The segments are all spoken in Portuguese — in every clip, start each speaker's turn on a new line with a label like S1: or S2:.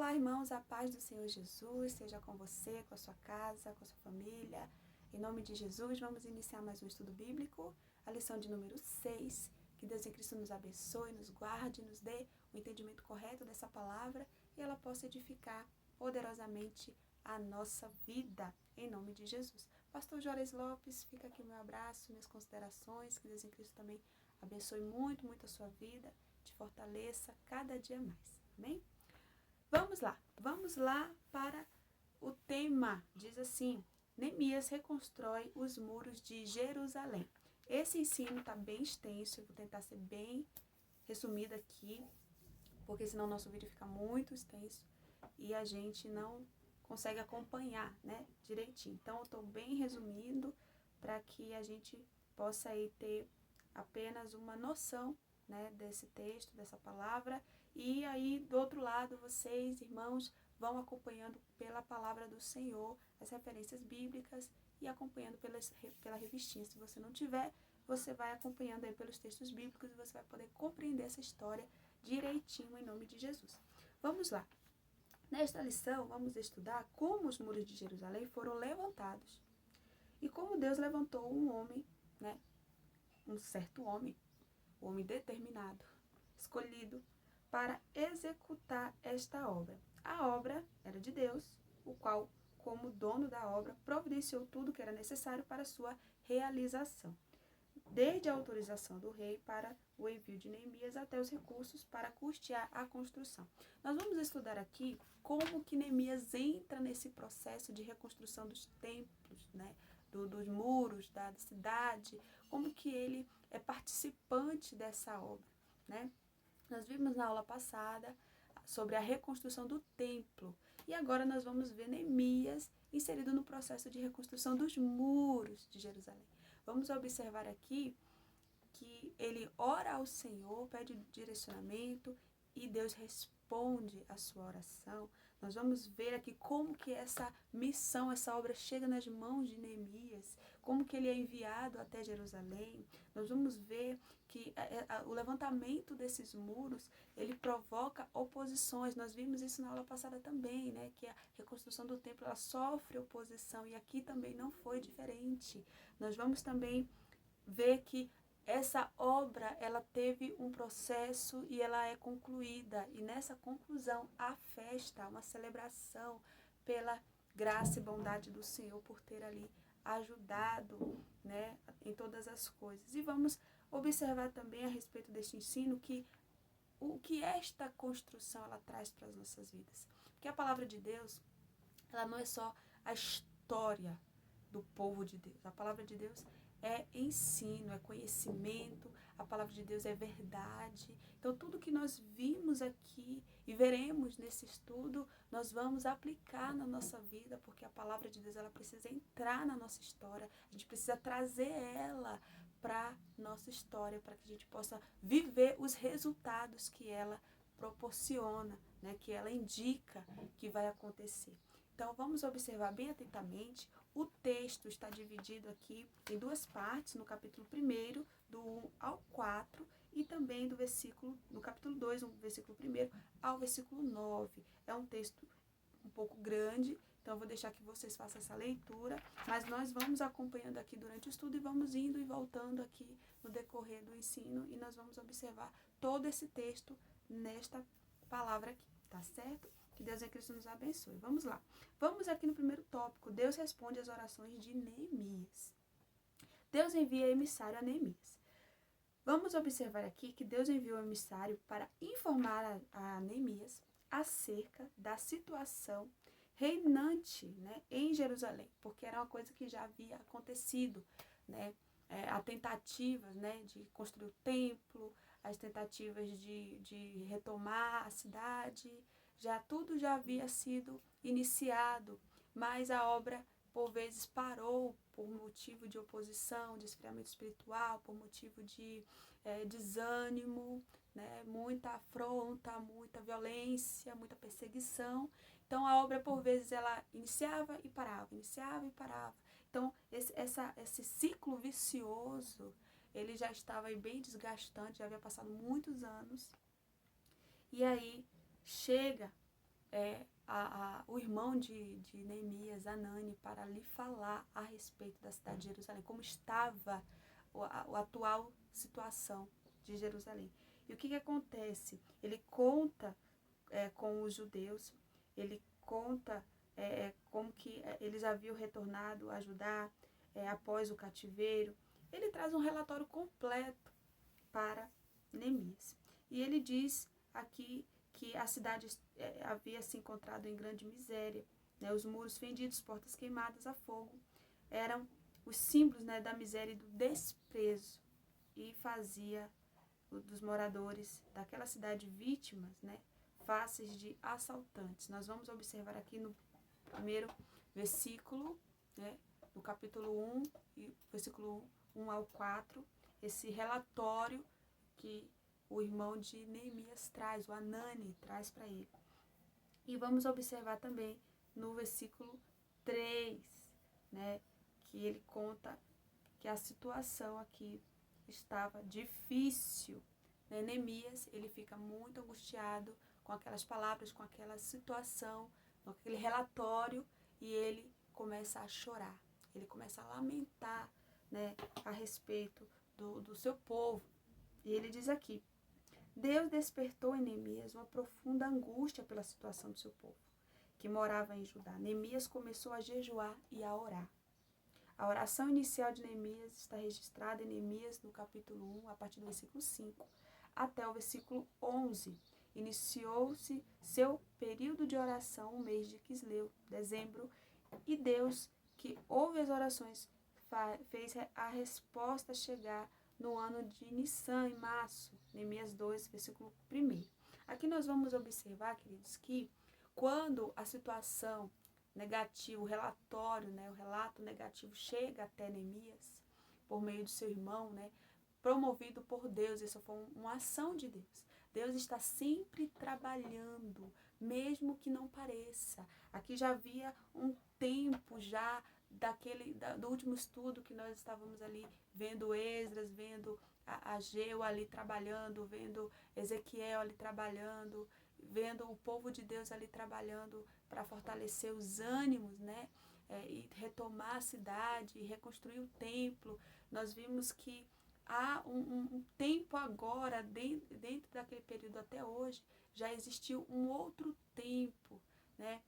S1: Olá, irmãos, a paz do Senhor Jesus seja com você, com a sua casa, com a sua família. Em nome de Jesus, vamos iniciar mais um estudo bíblico, a lição de número 6. Que Deus em Cristo nos abençoe, nos guarde, nos dê o entendimento correto dessa palavra e ela possa edificar poderosamente a nossa vida, em nome de Jesus. Pastor Juarez Lopes, fica aqui o meu abraço, minhas considerações, que Deus em Cristo também abençoe muito, muito a sua vida, te fortaleça cada dia mais. Amém? Vamos lá para o tema. Diz assim: Neemias reconstrói os muros de Jerusalém. Esse ensino está bem extenso, eu vou tentar ser bem resumido aqui, porque senão nosso vídeo fica muito extenso e a gente não consegue acompanhar, né, direitinho. Então eu estou bem resumindo para que a gente possa aí ter apenas uma noção, né, desse texto, dessa palavra. E aí, do outro lado, vocês, irmãos, vão acompanhando pela palavra do Senhor as referências bíblicas e acompanhando pela revistinha. Se você não tiver, você vai acompanhando aí pelos textos bíblicos e você vai poder compreender essa história direitinho em nome de Jesus. Vamos lá. Nesta lição, vamos estudar como os muros de Jerusalém foram levantados e como Deus levantou um homem, né, um certo homem, um homem determinado, escolhido, para executar esta obra. A obra era de Deus, o qual, como dono da obra, providenciou tudo o que era necessário para sua realização, desde a autorização do rei para o envio de Neemias até os recursos para custear a construção. Nós vamos estudar aqui como que Neemias entra nesse processo de reconstrução dos templos, né, dos muros da cidade, como que ele é participante dessa obra, né? Nós vimos na aula passada sobre a reconstrução do templo e agora nós vamos ver Neemias inserido no processo de reconstrução dos muros de Jerusalém. Vamos observar aqui que ele ora ao Senhor, pede direcionamento e Deus responde a sua oração. Nós vamos ver aqui como que essa missão, essa obra chega nas mãos de Neemias, como que ele é enviado até Jerusalém. Nós vamos ver que o levantamento desses muros, ele provoca oposições. Nós vimos isso na aula passada também, né? Que a reconstrução do templo, ela sofre oposição e aqui também não foi diferente. Nós vamos também ver que essa obra, ela teve um processo e ela é concluída. E nessa conclusão, há festa, uma celebração pela graça e bondade do Senhor por ter ali ajudado, né, em todas as coisas. E vamos observar também a respeito deste ensino que o que esta construção ela traz para as nossas vidas. Porque a palavra de Deus, ela não é só a história do povo de Deus. A palavra de Deus é ensino, é conhecimento, a palavra de Deus é verdade. Então, tudo que nós vimos aqui e veremos nesse estudo, nós vamos aplicar na nossa vida, porque a palavra de Deus ela precisa entrar na nossa história, a gente precisa trazer ela para nossa história, para que a gente possa viver os resultados que ela proporciona, né, que ela indica que vai acontecer. Então, vamos observar bem atentamente. O texto está dividido aqui em duas partes, no capítulo 1, do 1 ao 4, e também no capítulo 2, do versículo 1 ao versículo 9. É um texto um pouco grande, então eu vou deixar que vocês façam essa leitura, mas nós vamos acompanhando aqui durante o estudo e vamos indo e voltando aqui no decorrer do ensino e nós vamos observar todo esse texto nesta palavra aqui, tá certo? Que Deus em Cristo nos abençoe. Vamos lá. Vamos aqui no primeiro tópico. Deus responde às orações de Neemias. Deus envia emissário a Neemias. Vamos observar aqui que Deus enviou o emissário para informar a Neemias acerca da situação reinante, né, em Jerusalém, porque era uma coisa que já havia acontecido, né, a tentativas, né, de construir o templo, as tentativas de retomar a cidade, tudo já havia sido iniciado, mas a obra por vezes parou por motivo de oposição, de esfriamento espiritual, por motivo de desânimo, né? Muita afronta, muita violência, muita perseguição. Então a obra por vezes ela iniciava e parava. Então esse ciclo vicioso, ele já estava aí bem desgastante, já havia passado muitos anos. E aí chega o irmão de Neemias, Anani, para lhe falar a respeito da cidade de Jerusalém, como estava a atual situação de Jerusalém. E o que acontece? Ele conta com os judeus, ele conta como que eles haviam retornado a Judá após o cativeiro. Ele traz um relatório completo para Neemias. E ele diz aqui que a cidade havia se encontrado em grande miséria, né? Os muros fendidos, portas queimadas a fogo, eram os símbolos, né, da miséria e do desprezo, e fazia dos moradores daquela cidade vítimas, né, faces de assaltantes. Nós vamos observar aqui no primeiro versículo, né, no capítulo 1, versículo 1 ao 4, esse relatório que o irmão de Neemias traz, o Anani traz para ele. E vamos observar também no versículo 3, né, que ele conta que a situação aqui estava difícil. Né? Neemias, ele fica muito angustiado com aquelas palavras, com aquela situação, com aquele relatório, e ele começa a chorar, ele começa a lamentar, né, a respeito do seu povo. E ele diz aqui: Deus despertou em Neemias uma profunda angústia pela situação do seu povo, que morava em Judá. Neemias começou a jejuar e a orar. A oração inicial de Neemias está registrada em Neemias, no capítulo 1, a partir do versículo 5, até o versículo 11. Iniciou-se seu período de oração, o mês de Quisleu, dezembro, e Deus, que ouve as orações, fez a resposta chegar no ano de Nissan, em março, Neemias 2, versículo 1. Aqui nós vamos observar, queridos, que quando a situação negativa, o relatório, né, o relato negativo chega até Neemias, por meio do seu irmão, né, promovido por Deus, isso foi uma ação de Deus. Deus está sempre trabalhando, mesmo que não pareça. Aqui já havia um tempo já do último estudo que nós estávamos ali vendo Esdras, vendo Ageu ali trabalhando, vendo Ezequiel ali trabalhando, vendo o povo de Deus ali trabalhando para fortalecer os ânimos, né? E retomar a cidade, e reconstruir o templo. Nós vimos que há um tempo agora, dentro daquele período até hoje, já existiu um outro tempo, né?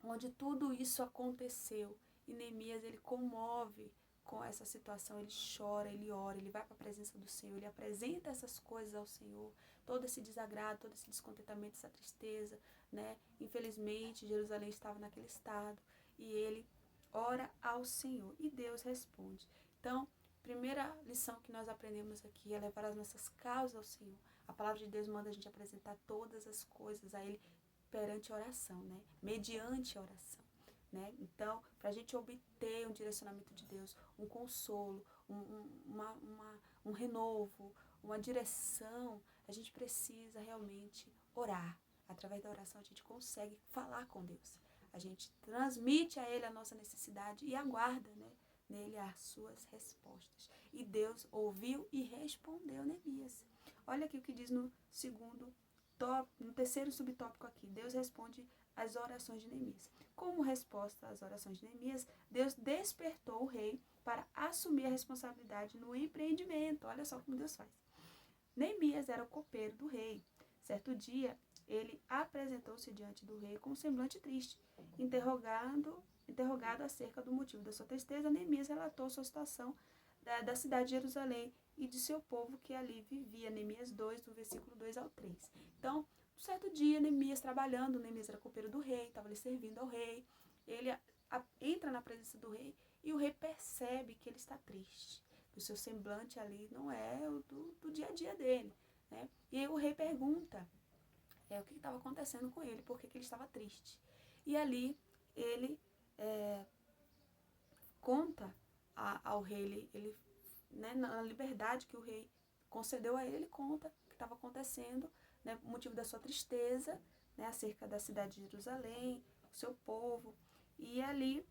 S1: Onde tudo isso aconteceu. E Neemias, ele comove com essa situação, ele chora, ele ora, ele vai para a presença do Senhor, ele apresenta essas coisas ao Senhor, todo esse desagrado, todo esse descontentamento, essa tristeza, né? Infelizmente, Jerusalém estava naquele estado, e ele ora ao Senhor, e Deus responde. Então, primeira lição que nós aprendemos aqui é levar as nossas causas ao Senhor. A palavra de Deus manda a gente apresentar todas as coisas a Ele perante a oração, né? Mediante a oração. Né? Então, para a gente obter um direcionamento de Deus, um consolo, um renovo, uma direção, a gente precisa realmente orar. Através da oração a gente consegue falar com Deus. A gente transmite a Ele a nossa necessidade e aguarda, né, nele as suas respostas. E Deus ouviu e respondeu Neemias. Olha aqui o que diz no terceiro subtópico aqui. Deus responde às orações de Neemias. Como resposta às orações de Neemias, Deus despertou o rei para assumir a responsabilidade no empreendimento. Olha só como Deus faz. Neemias era o copeiro do rei. Certo dia, ele apresentou-se diante do rei com um semblante triste. Interrogado acerca do motivo da sua tristeza, Neemias relatou sua situação da cidade de Jerusalém e de seu povo que ali vivia. Neemias 2, do versículo 2 ao 3. Então, um certo dia, Neemias trabalhando, Neemias era copeiro do rei, estava ali servindo ao rei. Ele entra na presença do rei e o rei percebe que ele está triste. Que o seu semblante ali não é o do dia a dia dele. Né? E aí o rei pergunta o que estava acontecendo com ele, por que ele estava triste. E ali ele conta ao rei, ele, né, na liberdade que o rei concedeu a ele, ele conta o que estava acontecendo, né, o motivo da sua tristeza, né, acerca da cidade de Jerusalém, o seu povo. E ali,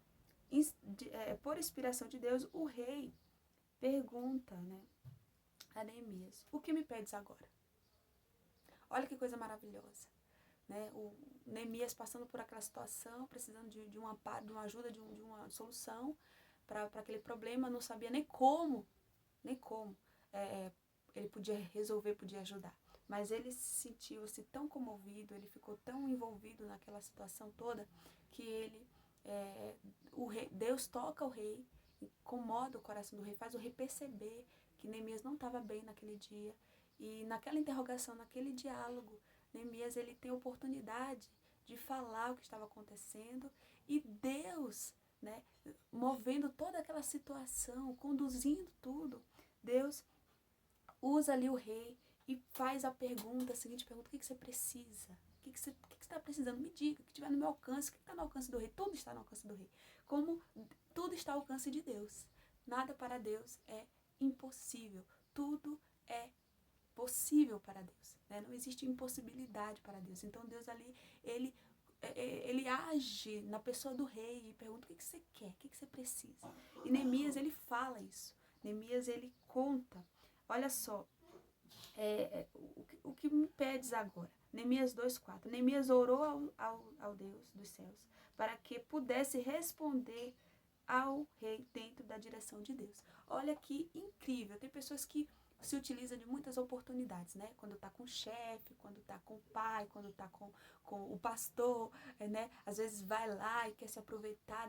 S1: por inspiração de Deus, o rei pergunta, né, a Neemias: o que me pedes agora? Olha que coisa maravilhosa. né? O Neemias passando por aquela situação, precisando de um amparo, de uma ajuda, de uma solução para aquele problema, não sabia nem como ele podia resolver, podia ajudar. Mas ele se sentiu-se tão comovido, ele ficou tão envolvido naquela situação toda, que Deus toca o rei, incomoda o coração do rei, faz o rei perceber que Neemias não estava bem naquele dia. E naquela interrogação, naquele diálogo, Neemias ele tem a oportunidade de falar o que estava acontecendo, e Deus, né, movendo toda aquela situação, conduzindo tudo, Deus usa ali o rei e faz a seguinte pergunta: o que você precisa? O que você está precisando? Me diga, o que estiver no meu alcance. O que está no alcance do rei? Tudo está no alcance do rei. Como tudo está ao alcance de Deus. Nada para Deus é impossível. Tudo é possível para Deus, né? Não existe impossibilidade para Deus. Então Deus ali, ele age na pessoa do rei e pergunta: o que você quer? O que você precisa? E Neemias, ele fala isso. Neemias, ele conta. Olha só, o que me pedes agora? Neemias 2:4. Neemias orou ao Deus dos céus para que pudesse responder ao rei dentro da direção de Deus. Olha que incrível. Tem pessoas que se utilizam de muitas oportunidades, né? Quando está com o chefe, quando está com o pai, quando está com o pastor, né? Às vezes vai lá e quer se aproveitar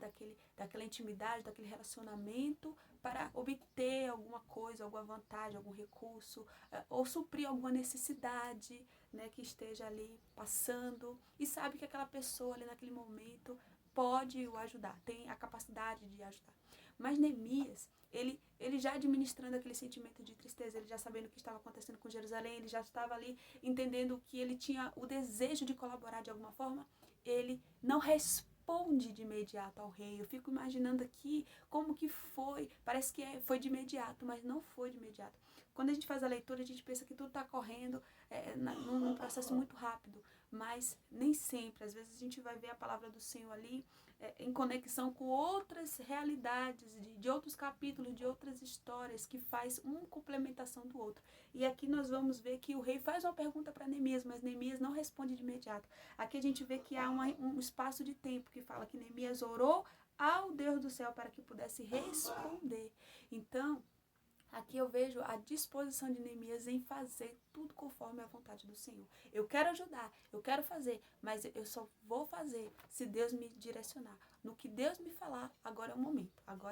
S1: daquela intimidade, daquele relacionamento para obter alguma coisa, alguma vantagem, algum recurso, ou suprir alguma necessidade, né, que esteja ali passando, e sabe que aquela pessoa ali naquele momento pode o ajudar, tem a capacidade de ajudar. Mas Neemias, ele já administrando aquele sentimento de tristeza, ele já sabendo o que estava acontecendo com Jerusalém, ele já estava ali entendendo que ele tinha o desejo de colaborar de alguma forma, ele não responde de imediato ao rei. Eu fico imaginando aqui como que foi, parece que foi de imediato, mas não foi de imediato. Quando a gente faz a leitura, a gente pensa que tudo está correndo num processo muito rápido, mas nem sempre. Às vezes a gente vai ver a palavra do Senhor ali em conexão com outras realidades, de outros capítulos, de outras histórias, que faz uma complementação do outro. E aqui nós vamos ver que o rei faz uma pergunta para Neemias, mas Neemias não responde de imediato. Aqui a gente vê que há um espaço de tempo que fala que Neemias orou ao Deus do céu para que pudesse responder. Então, aqui eu vejo a disposição de Neemias em fazer tudo conforme a vontade do Senhor. Eu quero ajudar, eu quero fazer, mas eu só vou fazer se Deus me direcionar. No que Deus me falar, agora é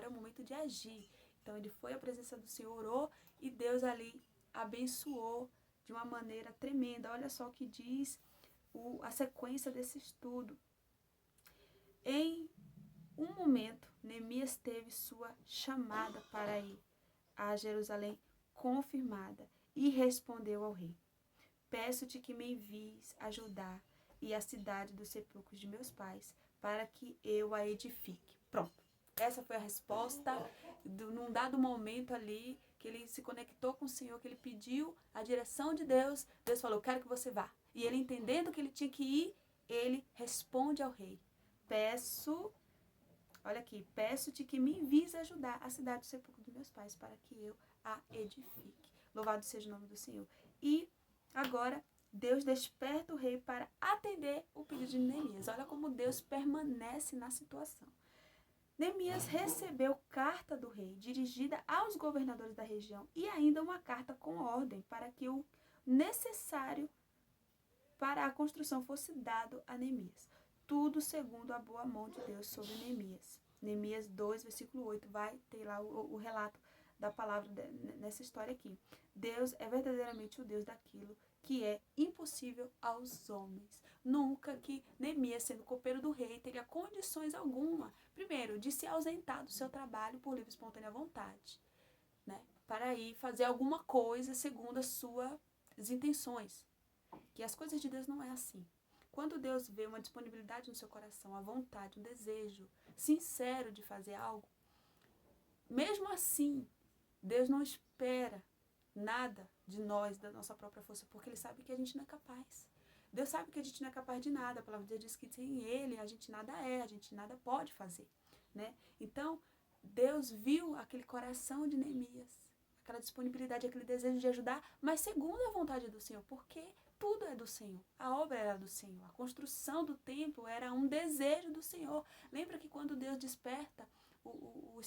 S1: o momento de agir. Então ele foi à presença do Senhor, orou, e Deus ali abençoou de uma maneira tremenda. Olha só o que diz a sequência desse estudo. Em um momento, Neemias teve sua chamada para ir a Jerusalém confirmada e respondeu ao rei: peço-te que me envies a Judá e a cidade dos sepulcros de meus pais, para que eu a edifique. Pronto. Essa foi a resposta. Num dado momento ali, que ele se conectou com o Senhor, que ele pediu a direção de Deus, Deus falou: quero que você vá. E ele, entendendo que ele tinha que ir, ele responde ao rei: olha aqui, peço-te que me envies a ajudar a cidade do sepulcro de meus pais, para que eu a edifique. Louvado seja o nome do Senhor. E agora, Deus desperta o rei para atender o pedido de Neemias. Olha como Deus permanece na situação. Neemias recebeu carta do rei, dirigida aos governadores da região, e ainda uma carta com ordem para que o necessário para a construção fosse dado a Neemias. Tudo segundo a boa mão de Deus sobre Neemias. Neemias 2, versículo 8, vai ter lá o relato da palavra nessa história aqui. Deus é verdadeiramente o Deus daquilo que é impossível aos homens. Nunca que Neemias, sendo copeiro do rei, teria condições alguma, primeiro, de se ausentar do seu trabalho por livre e espontânea vontade, né, para ir fazer alguma coisa segundo as suas intenções. Que as coisas de Deus não é assim. Quando Deus vê uma disponibilidade no seu coração, a vontade, um desejo sincero de fazer algo, mesmo assim, Deus não espera nada de nós, da nossa própria força, porque Ele sabe que a gente não é capaz. Deus sabe que a gente não é capaz de nada. A palavra de Deus diz que sem Ele a gente nada é, a gente nada pode fazer, né? Então, Deus viu aquele coração de Neemias, aquela disponibilidade, aquele desejo de ajudar, mas segundo a vontade do Senhor. Por quê? tudo é do Senhor. A obra era do Senhor. A construção do templo era um desejo do Senhor. Lembra que quando Deus desperta, o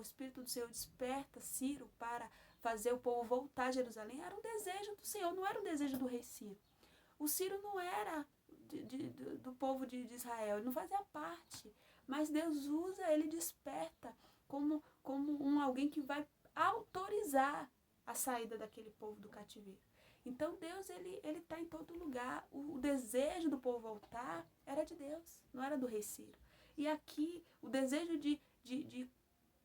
S1: Espírito do Senhor desperta Ciro para fazer o povo voltar a Jerusalém? Era um desejo do Senhor, não era um desejo do rei Ciro. O Ciro não era do povo de Israel, ele não fazia parte. Mas Deus usa, ele desperta como alguém que vai autorizar a saída daquele povo do cativeiro. Então Deus, ele está em todo lugar. O desejo do povo voltar era de Deus, não era do rei Ciro. E aqui, o desejo de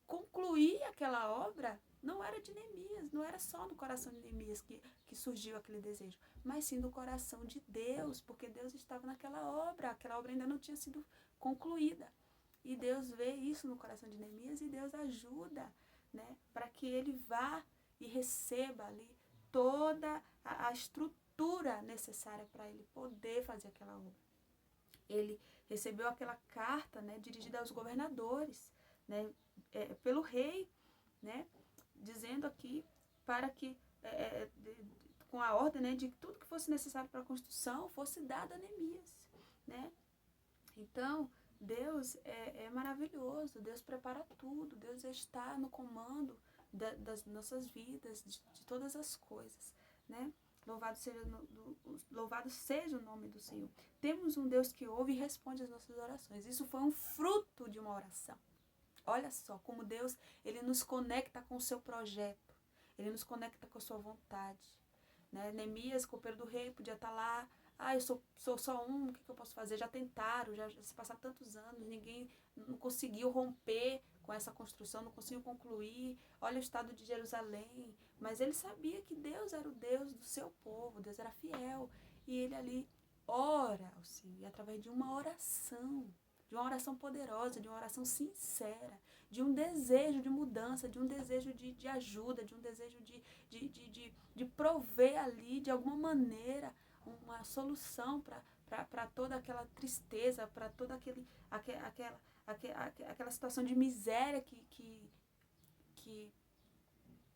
S1: concluir aquela obra não era de Neemias, não era só no coração de Neemias que surgiu aquele desejo, mas sim do coração de Deus, porque Deus estava naquela obra, aquela obra ainda não tinha sido concluída. E Deus vê isso no coração de Neemias e Deus ajuda, né, para que ele vá e receba ali toda a estrutura necessária para ele poder fazer aquela obra. Ele recebeu aquela carta, né, dirigida aos governadores, né, pelo rei, né, dizendo aqui para que, com a ordem, né, de que tudo que fosse necessário para a construção fosse dado a Neemias, né. Então, Deus é maravilhoso, Deus prepara tudo, Deus está no comando das nossas vidas, de todas as coisas, né? Louvado seja o nome do Senhor. Temos um Deus que ouve e responde às nossas orações. Isso foi um fruto de uma oração. Olha só como Deus, ele nos conecta com o seu projeto, ele nos conecta com a sua vontade, né? Neemias, copeiro do rei, podia estar lá. Eu sou só um, o que eu posso fazer? Já tentaram, já se passaram tantos anos, ninguém não conseguiu romper com essa construção, não conseguiu concluir. Olha o estado de Jerusalém. Mas ele sabia que Deus era o Deus do seu povo, Deus era fiel. E ele ali ora ao Senhor, e através de uma oração poderosa, de uma oração sincera, de um desejo de mudança, de um desejo de ajuda, de um desejo de prover ali, de alguma maneira, uma solução para toda aquela tristeza, para toda aquela situação de miséria que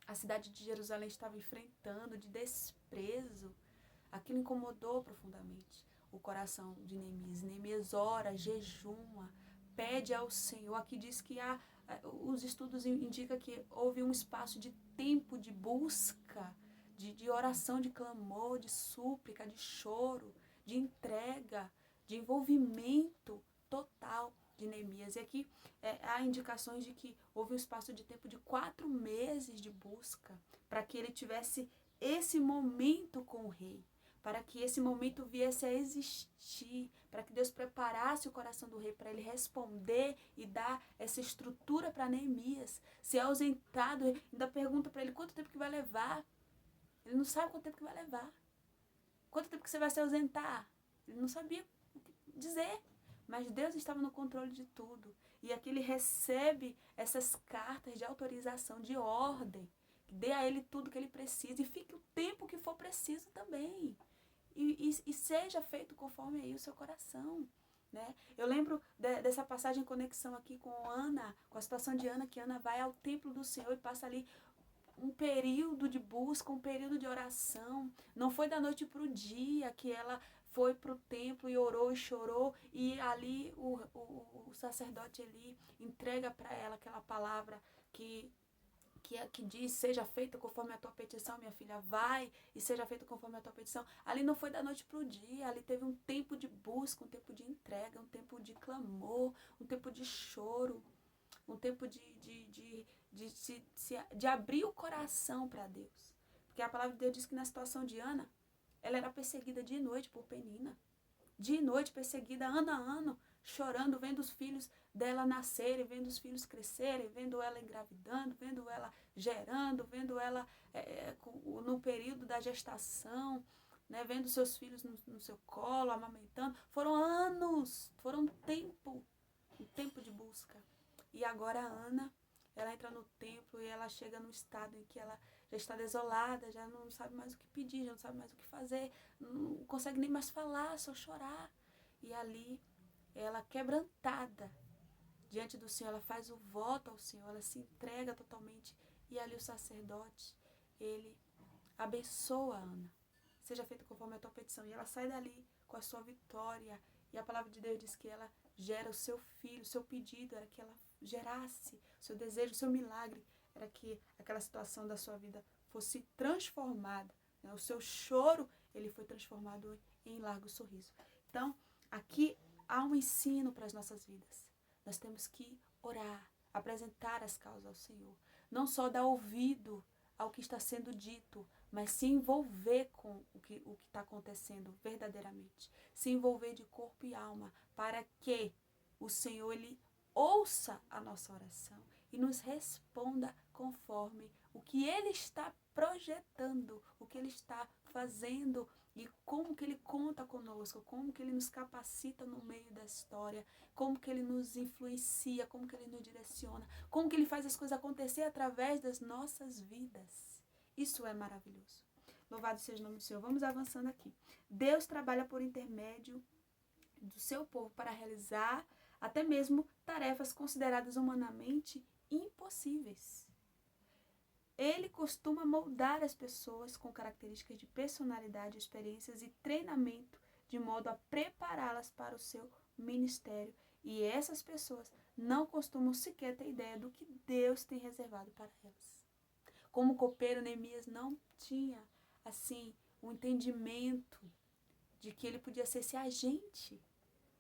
S1: a cidade de Jerusalém estava enfrentando, de desprezo. Aquilo incomodou profundamente o coração de Neemias. Neemias ora, jejuma, pede ao Senhor. Aqui diz que os estudos indicam que houve um espaço de tempo de busca, de oração, de clamor, de súplica, de choro, de entrega, de envolvimento total de Neemias. E aqui há indicações de que houve um espaço de tempo de 4 meses de busca para que ele tivesse esse momento com o rei, para que esse momento viesse a existir, para que Deus preparasse o coração do rei para ele responder e dar essa estrutura para Neemias. Se é ausentado, ainda pergunta para ele quanto tempo que vai levar. Ele não sabe quanto tempo que vai levar. Quanto tempo que você vai se ausentar? Ele não sabia dizer. Mas Deus estava no controle de tudo. E aqui ele recebe essas cartas de autorização, de ordem. Que dê a ele tudo que ele precisa. E fique o tempo que for preciso também. E seja feito conforme aí o seu coração. Né? Eu lembro dessa passagem em conexão aqui com Ana, com a situação de Ana, que Ana vai ao templo do Senhor e passa ali um período de busca, um período de oração. Não foi da noite para o dia que ela foi para o templo e orou e chorou, e ali o sacerdote ali entrega para ela aquela palavra que diz, seja feita conforme a tua petição, minha filha, vai e seja feita conforme a tua petição. Ali não foi da noite para o dia, ali teve um tempo de busca, um tempo de entrega, um tempo de clamor, um tempo de choro, um tempo de abrir o coração para Deus. Porque a palavra de Deus diz que na situação de Ana, ela era perseguida de noite por Penina. De noite, perseguida ano a ano, chorando, vendo os filhos dela nascerem, vendo os filhos crescerem, vendo ela engravidando, vendo ela gerando, vendo ela no período da gestação, né, vendo seus filhos no seu colo, amamentando. Foram anos, foram um tempo de busca. E agora a Ana, ela entra no templo e ela chega num estado em que ela já está desolada, já não sabe mais o que pedir, já não sabe mais o que fazer, não consegue nem mais falar, só chorar. E ali, ela quebrantada diante do Senhor, ela faz o voto ao Senhor, ela se entrega totalmente. E ali o sacerdote, ele abençoa a Ana, seja feita conforme a tua petição. E ela sai dali com a sua vitória. E a palavra de Deus diz que ela gera o seu filho, o seu pedido era que ela gerasse, o seu desejo, o seu milagre era que aquela situação da sua vida fosse transformada. Né? O seu choro, ele foi transformado em largo sorriso. Então, aqui há um ensino para as nossas vidas. Nós temos que orar, apresentar as causas ao Senhor. Não só dar ouvido ao que está sendo dito, mas se envolver com o que está acontecendo verdadeiramente. Se envolver de corpo e alma, para que o Senhor ele ouça a nossa oração e nos responda conforme o que Ele está projetando, o que Ele está fazendo e como que Ele conta conosco, como que Ele nos capacita no meio da história, como que Ele nos influencia, como que Ele nos direciona, como que Ele faz as coisas acontecer através das nossas vidas. Isso é maravilhoso. Louvado seja o nome do Senhor. Vamos avançando aqui. Deus trabalha por intermédio do seu povo para realizar até mesmo tarefas consideradas humanamente impossíveis. Ele costuma moldar as pessoas com características de personalidade, experiências e treinamento, de modo a prepará-las para o seu ministério. E essas pessoas não costumam sequer ter ideia do que Deus tem reservado para elas. Como copeiro, Neemias não tinha, assim, um entendimento de que ele podia ser esse agente.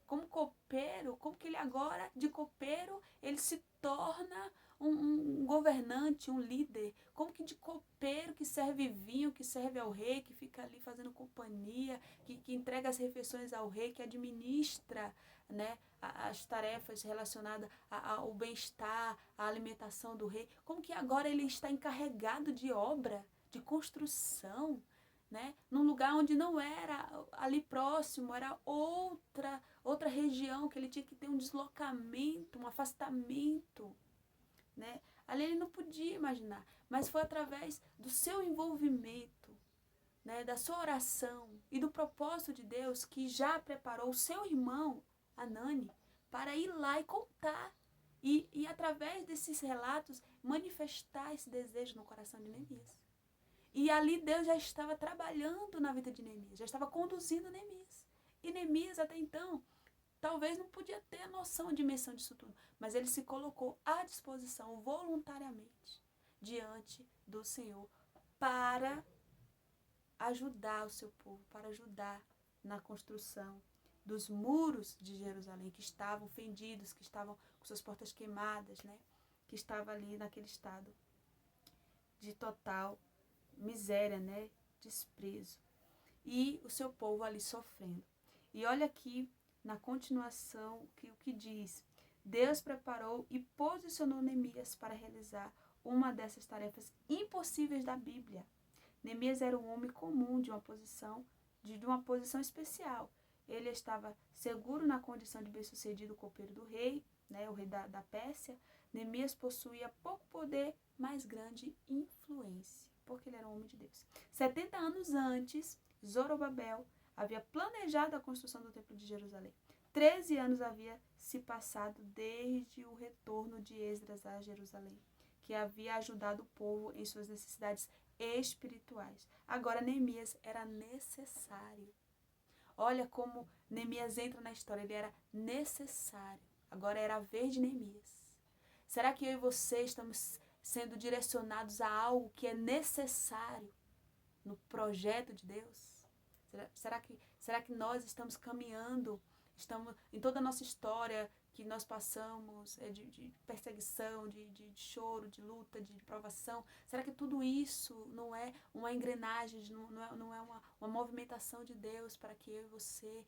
S1: Como copeiro, como que ele agora, de copeiro, ele se torna um governante, um líder. Como que de copeiro que serve vinho, que serve ao rei, que fica ali fazendo companhia, que entrega as refeições ao rei, que administra, né, as tarefas relacionadas ao bem-estar, à alimentação do rei. Como que agora ele está encarregado de obra, de construção, né, num lugar onde não era ali próximo, era outra região que ele tinha que ter um deslocamento, um afastamento, né? Ali ele não podia imaginar, mas foi através do seu envolvimento, né, da sua oração e do propósito de Deus que já preparou o seu irmão, Anani, para ir lá e contar e através desses relatos manifestar esse desejo no coração de Neemias. E ali Deus já estava trabalhando na vida de Neemias, já estava conduzindo Neemias. E Neemias até então talvez não podia ter a noção, a dimensão disso tudo, mas ele se colocou à disposição voluntariamente diante do Senhor para ajudar o seu povo, para ajudar na construção dos muros de Jerusalém que estavam fendidos, que estavam com suas portas queimadas, né? Que estava ali naquele estado de total miséria, né? Desprezo. E o seu povo ali sofrendo. E olha aqui na continuação o que diz: Deus preparou e posicionou Neemias para realizar uma dessas tarefas impossíveis da Bíblia. Neemias era um homem comum de uma posição especial. Ele estava seguro na condição de bem-sucedido copeiro do rei, né, o rei da Pérsia. Neemias possuía pouco poder, mas grande influência, porque ele era um homem de Deus. 70 anos antes, Zorobabel havia planejado a construção do templo de Jerusalém. 13 anos havia se passado desde o retorno de Esdras a Jerusalém, que havia ajudado o povo em suas necessidades espirituais. Agora Neemias era necessário. Olha como Neemias entra na história, ele era necessário. Agora era a vez de Neemias. Será que eu e você estamos sendo direcionados a algo que é necessário no projeto de Deus? Será que nós estamos caminhando, estamos em toda a nossa história que nós passamos de perseguição, de choro, de luta, de provação? Será que tudo isso não é uma engrenagem, não é uma movimentação de Deus para que eu e você,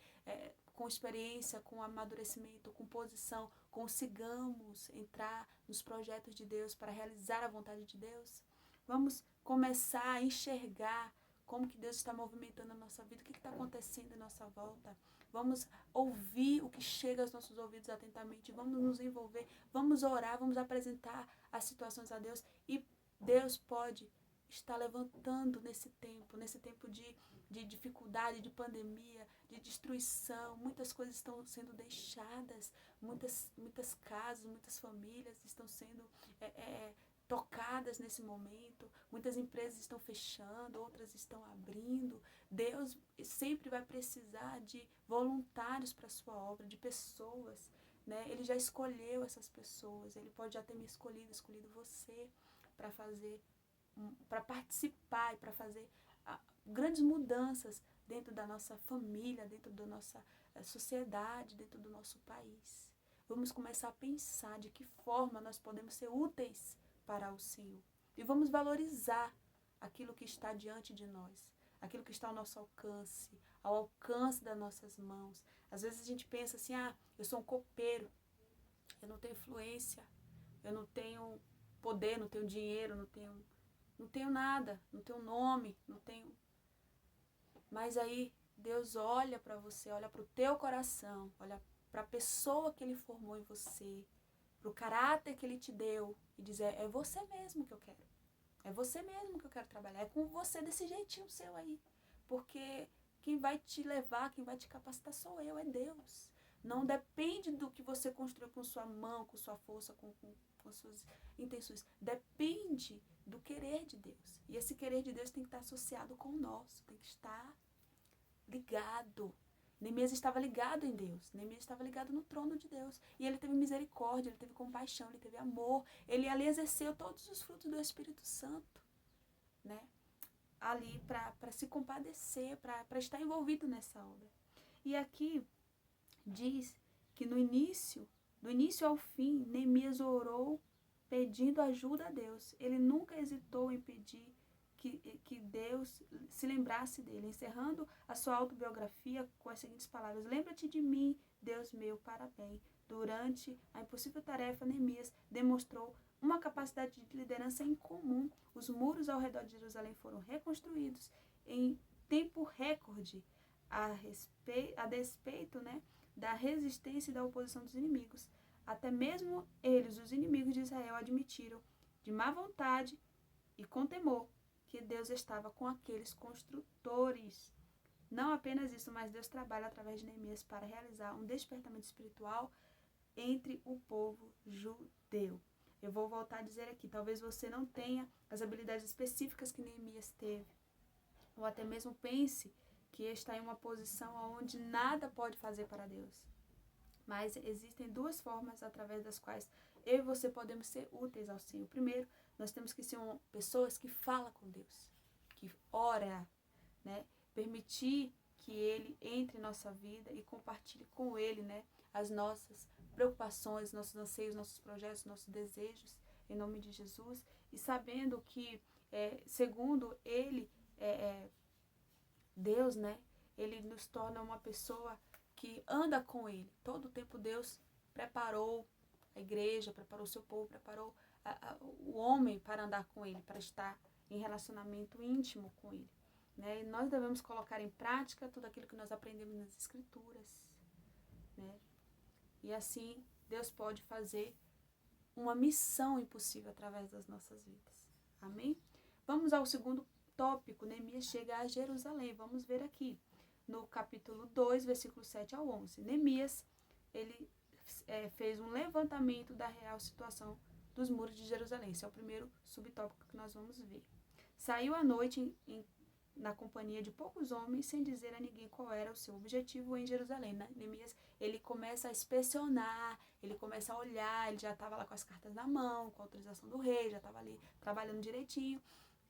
S1: com experiência, com amadurecimento, com posição, consigamos entrar nos projetos de Deus para realizar a vontade de Deus? Vamos começar a enxergar como que Deus está movimentando a nossa vida, o que está acontecendo em nossa volta. Vamos ouvir o que chega aos nossos ouvidos atentamente, vamos nos envolver, vamos orar, vamos apresentar as situações a Deus. E Deus pode estar levantando nesse tempo de dificuldade, de pandemia, de destruição. Muitas coisas estão sendo deixadas, muitas casas, muitas famílias estão sendo tocadas nesse momento. Muitas empresas estão fechando, outras estão abrindo. Deus sempre vai precisar de voluntários para a sua obra, de pessoas, né? Ele já escolheu essas pessoas, ele pode já ter me escolhido você para fazer, para participar e para fazer grandes mudanças dentro da nossa família, dentro da nossa sociedade, dentro do nosso país. Vamos começar a pensar de que forma nós podemos ser úteis para o Senhor. E vamos valorizar aquilo que está diante de nós, aquilo que está ao nosso alcance, ao alcance das nossas mãos. Às vezes a gente pensa assim, eu sou um copeiro, eu não tenho influência, eu não tenho poder, não tenho dinheiro, não tenho nada, não tenho nome, não tenho... Mas aí Deus olha para você, olha para o teu coração, olha para a pessoa que Ele formou em você, para o caráter que Ele te deu e diz, é você mesmo que eu quero. É você mesmo que eu quero trabalhar. É com você desse jeitinho seu aí. Porque quem vai te levar, quem vai te capacitar sou eu, é Deus. Não depende do que você construiu com sua mão, com sua força, com suas intenções. Depende do querer de Deus. E esse querer de Deus tem que estar associado com o nosso. Tem que estar ligado. Neemias estava ligado em Deus. Neemias estava ligado no trono de Deus. E ele teve misericórdia, ele teve compaixão, ele teve amor. Ele ali exerceu todos os frutos do Espírito Santo, né? Ali para se compadecer, para estar envolvido nessa obra. E aqui diz que do início ao fim, Neemias orou pedindo ajuda a Deus. Ele nunca hesitou em pedir que Deus se lembrasse dele, encerrando a sua autobiografia com as seguintes palavras: lembra-te de mim, Deus meu, para bem. Durante a impossível tarefa, Neemias demonstrou uma capacidade de liderança incomum. Os muros ao redor de Jerusalém foram reconstruídos em tempo recorde, a despeito, né, da resistência e da oposição dos inimigos. Até mesmo eles, os inimigos de Israel, admitiram de má vontade e com temor que Deus estava com aqueles construtores. Não apenas isso, mas Deus trabalha através de Neemias para realizar um despertamento espiritual entre o povo judeu. Eu vou voltar a dizer aqui, talvez você não tenha as habilidades específicas que Neemias teve, ou até mesmo pense que está em uma posição onde nada pode fazer para Deus. Mas existem duas formas através das quais eu e você podemos ser úteis ao Senhor. Primeiro, nós temos que ser pessoas que falam com Deus, que ora, né? Permitir que Ele entre em nossa vida e compartilhe com Ele, né, as nossas preocupações, nossos anseios, nossos projetos, nossos desejos, em nome de Jesus. E sabendo que, segundo Ele, Deus, né, Ele nos torna uma pessoa que anda com Ele. Todo o tempo Deus preparou a igreja, preparou o seu povo, preparou o homem para andar com Ele, para estar em relacionamento íntimo com Ele, né? E nós devemos colocar em prática tudo aquilo que nós aprendemos nas Escrituras, né? E assim Deus pode fazer uma missão impossível através das nossas vidas. Amém? Vamos ao segundo tópico. Neemias chega a Jerusalém. Vamos ver aqui no capítulo 2, versículo 7 ao 11. Neemias, ele fez um levantamento da real situação dos muros de Jerusalém. Esse é o primeiro subtópico que nós vamos ver. Saiu à noite na companhia de poucos homens, sem dizer a ninguém qual era o seu objetivo em Jerusalém. Neemias, ele começa a inspecionar, ele começa a olhar, ele já estava lá com as cartas na mão, com a autorização do rei, já estava ali trabalhando direitinho.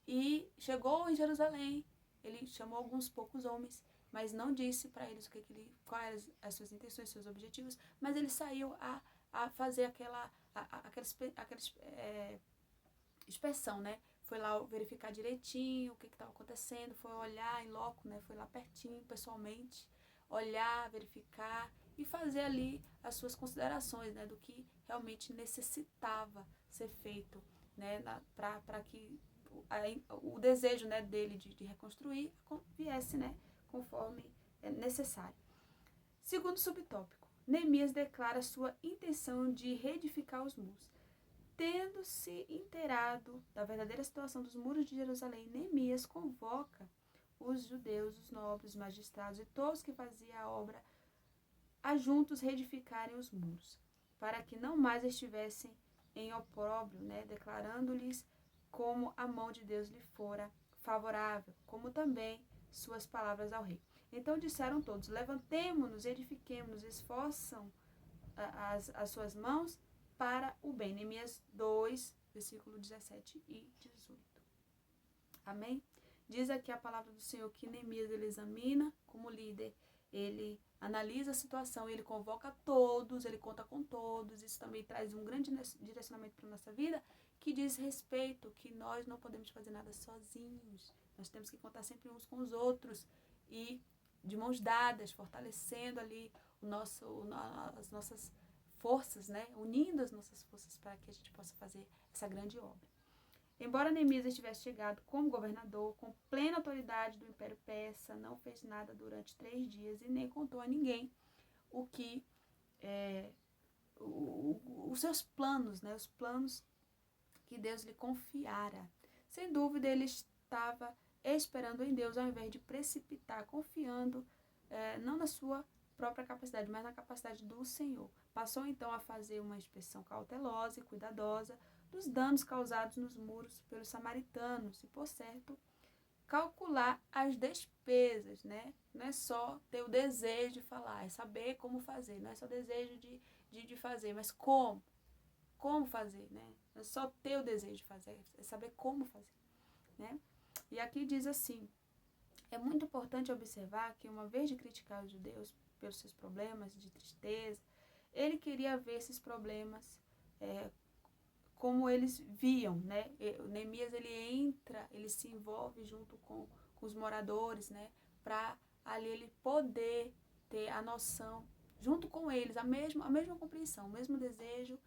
S1: E chegou em Jerusalém, ele chamou alguns poucos homens, mas não disse para eles quais eram as suas intenções, seus objetivos, mas ele saiu a fazer aquela inspeção, né? Foi lá verificar direitinho o que estava acontecendo, foi olhar em loco, né? Foi lá pertinho, pessoalmente, olhar, verificar e fazer ali as suas considerações, né? Do que realmente necessitava ser feito, né? Para que o desejo, né, dele de reconstruir viesse, né, conforme é necessário. Segundo subtópico, Neemias declara sua intenção de reedificar os muros. Tendo-se inteirado da verdadeira situação dos muros de Jerusalém, Neemias convoca os judeus, os nobres, os magistrados e todos que faziam a obra a juntos reedificarem os muros, para que não mais estivessem em opróbrio, né? Declarando-lhes como a mão de Deus lhe fora favorável, como também suas palavras ao rei. Então disseram todos: levantemo-nos, edifiquemo-nos, esforçam as suas mãos para o bem. Neemias 2, versículo 17 e 18. Amém? Diz aqui a palavra do Senhor que Neemias ele examina como líder, ele analisa a situação, ele convoca todos, ele conta com todos. Isso também traz um grande direcionamento para a nossa vida, que diz respeito, que nós não podemos fazer nada sozinhos. Nós temos que contar sempre uns com os outros e de mãos dadas, fortalecendo ali as nossas forças, né? Unindo as nossas forças para que a gente possa fazer essa grande obra. Embora Neemias estivesse chegado como governador, com plena autoridade do Império Persa, não fez nada durante 3 dias e nem contou a ninguém os seus planos, né? Os planos que Deus lhe confiara. Sem dúvida, ele estava esperando em Deus, ao invés de precipitar, confiando não na sua própria capacidade, mas na capacidade do Senhor. Passou então a fazer uma inspeção cautelosa e cuidadosa dos danos causados nos muros pelos samaritanos e, por certo, calcular as despesas, né? Não é só ter o desejo de falar, é saber como fazer, não é só o desejo de fazer, mas como fazer, né? Não é só ter o desejo de fazer, é saber como fazer, né? E aqui diz assim: é muito importante observar que, uma vez de criticar os judeus pelos seus problemas de tristeza, ele queria ver esses problemas como eles viam, né? Neemias, ele se envolve junto com os moradores, né? Para ali ele poder ter a noção, junto com eles, a mesma compreensão, o mesmo desejo,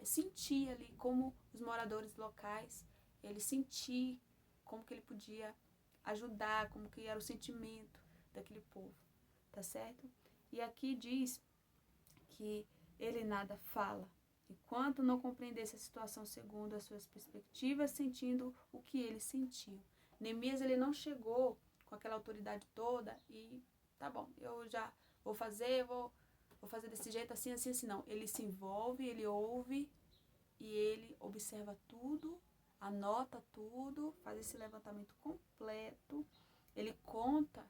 S1: sentir ali como os moradores locais, ele sentir como que ele podia ajudar, como que era o sentimento daquele povo, tá certo? E aqui diz que ele nada fala, enquanto não compreendesse a situação segundo as suas perspectivas, sentindo o que ele sentiu. Neemias, ele não chegou com aquela autoridade toda e, tá bom, eu já vou fazer desse jeito, assim, assim, assim, não. Ele se envolve, ele ouve e ele observa tudo, anota tudo, faz esse levantamento completo, ele conta,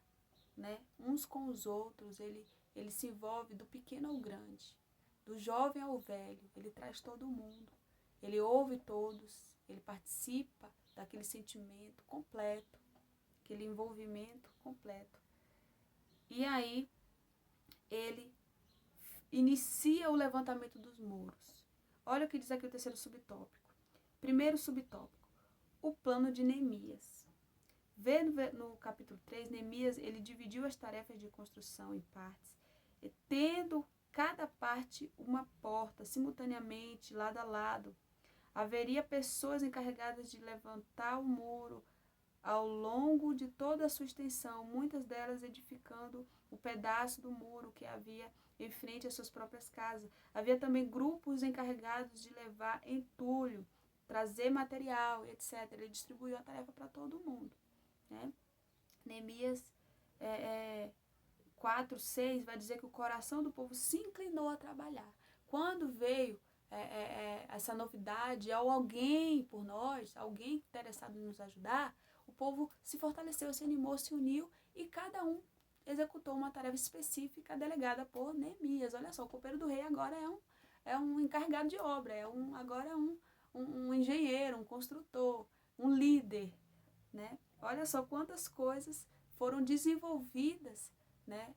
S1: né, uns com os outros, ele se envolve do pequeno ao grande, do jovem ao velho, ele traz todo mundo, ele ouve todos, ele participa daquele sentimento completo, aquele envolvimento completo. E aí, ele inicia o levantamento dos muros. Olha o que diz aqui o terceiro subtópico. Primeiro subtópico, o plano de Neemias. Vê no capítulo 3, Neemias, ele dividiu as tarefas de construção em partes, tendo cada parte uma porta, simultaneamente, lado a lado. Haveria pessoas encarregadas de levantar o muro ao longo de toda a sua extensão, muitas delas edificando o pedaço do muro que havia em frente às suas próprias casas. Havia também grupos encarregados de levar entulho, trazer material, etc. Ele distribuiu a tarefa para todo mundo, né? Neemias 4, 6 vai dizer que o coração do povo se inclinou a trabalhar. Quando veio essa novidade, ou alguém por nós, alguém interessado em nos ajudar, o povo se fortaleceu, se animou, se uniu e cada um executou uma tarefa específica delegada por Neemias. Olha só, o copeiro do rei agora é um encarregado de obra, agora é um engenheiro, um construtor, um líder, né? Olha só quantas coisas foram desenvolvidas, né?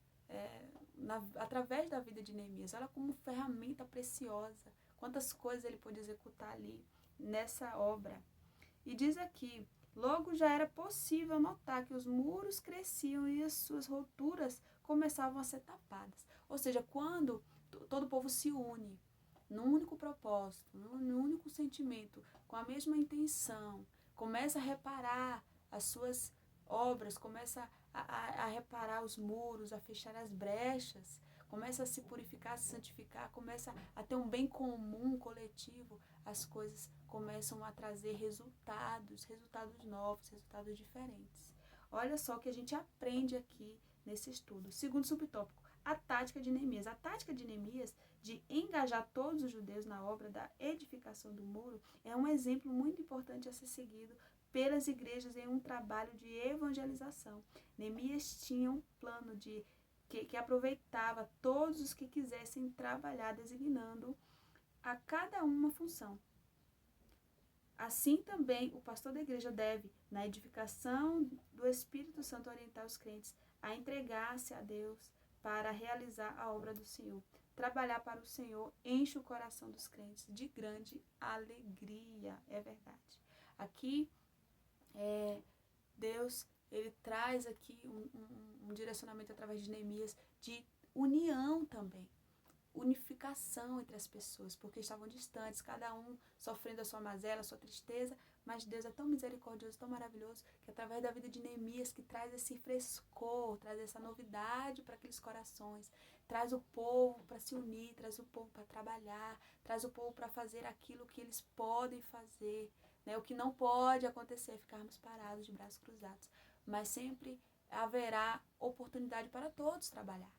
S1: Através da vida de Neemias. Olha como ferramenta preciosa, quantas coisas ele pôde executar ali nessa obra. E diz aqui: logo já era possível notar que os muros cresciam e as suas rupturas começavam a ser tapadas. Ou seja, quando todo o povo se une num único propósito, num único sentimento, com a mesma intenção, começa a reparar as suas obras, começa a reparar os muros, a fechar as brechas, começa a se purificar, a se santificar, começa a ter um bem comum, coletivo, as coisas começam a trazer resultados novos, resultados diferentes. Olha só o que a gente aprende aqui nesse estudo. Segundo subtópico, a tática de Neemias. A tática de Neemias de engajar todos os judeus na obra da edificação do muro é um exemplo muito importante a ser seguido pelas igrejas em um trabalho de evangelização. Neemias tinha um plano que aproveitava todos os que quisessem trabalhar, designando a cada um uma função. Assim também o pastor da igreja deve, na edificação do Espírito Santo, orientar os crentes a entregar-se a Deus para realizar a obra do Senhor. Trabalhar para o Senhor enche o coração dos crentes de grande alegria, é verdade. Aqui, Deus, ele traz aqui um direcionamento através de Neemias de união também. Unificação entre as pessoas, porque estavam distantes, cada um sofrendo a sua mazela, a sua tristeza, mas Deus é tão misericordioso, tão maravilhoso, que através da vida de Neemias, que traz esse frescor, traz essa novidade para aqueles corações, traz o povo para se unir, traz o povo para trabalhar, traz o povo para fazer aquilo que eles podem fazer, né? O que não pode acontecer é ficarmos parados de braços cruzados, mas sempre haverá oportunidade para todos trabalhar.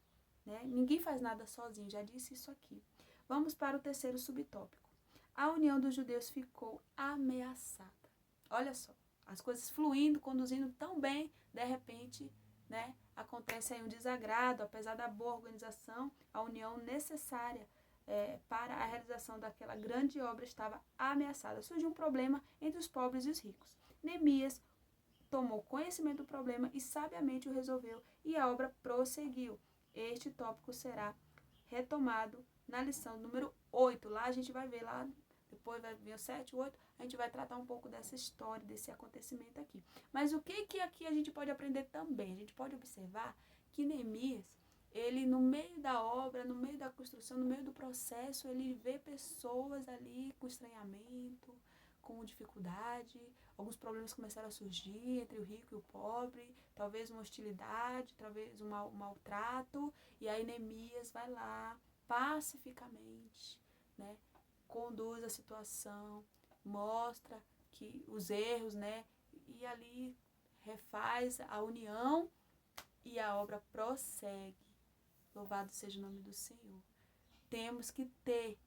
S1: Né? Ninguém faz nada sozinho, já disse isso aqui. Vamos para o terceiro subtópico. A união dos judeus ficou ameaçada. Olha só, as coisas fluindo, conduzindo tão bem, de repente, né, acontece aí um desagrado, apesar da boa organização, a união necessária para a realização daquela grande obra estava ameaçada. Surgiu um problema entre os pobres e os ricos. Neemias tomou conhecimento do problema e sabiamente o resolveu, e a obra prosseguiu. Este tópico será retomado na lição número 8. Lá a gente vai ver, lá depois vai vir o 7, o 8, a gente vai tratar um pouco dessa história, desse acontecimento aqui. Mas o que aqui a gente pode aprender também? A gente pode observar que Neemias, ele no meio da obra, no meio da construção, no meio do processo, ele vê pessoas ali com estranhamento, com dificuldade, alguns problemas começaram a surgir entre o rico e o pobre, talvez uma hostilidade, talvez um maltrato, e aí Neemias vai lá pacificamente, né, conduz a situação, mostra que os erros, né, e ali refaz a união e a obra prossegue. Louvado seja o nome do Senhor. Temos que ter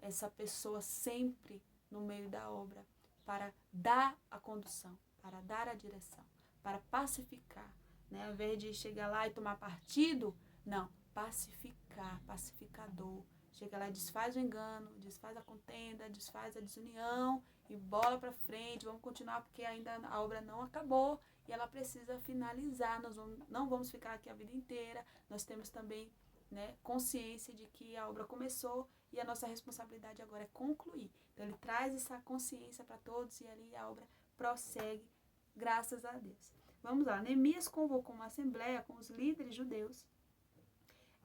S1: essa pessoa sempre no meio da obra, para dar a condução, para dar a direção, para pacificar, né? Ao invés de chegar lá e tomar partido, não, pacificar, pacificador. Chega lá e desfaz o engano, desfaz a contenda, desfaz a desunião e bola para frente, vamos continuar porque ainda a obra não acabou e ela precisa finalizar, não vamos ficar aqui a vida inteira, nós temos também, né, consciência de que a obra começou e a nossa responsabilidade agora é concluir. Então ele traz essa consciência para todos e ali a obra prossegue, graças a Deus. Vamos lá, Neemias convocou uma assembleia com os líderes judeus.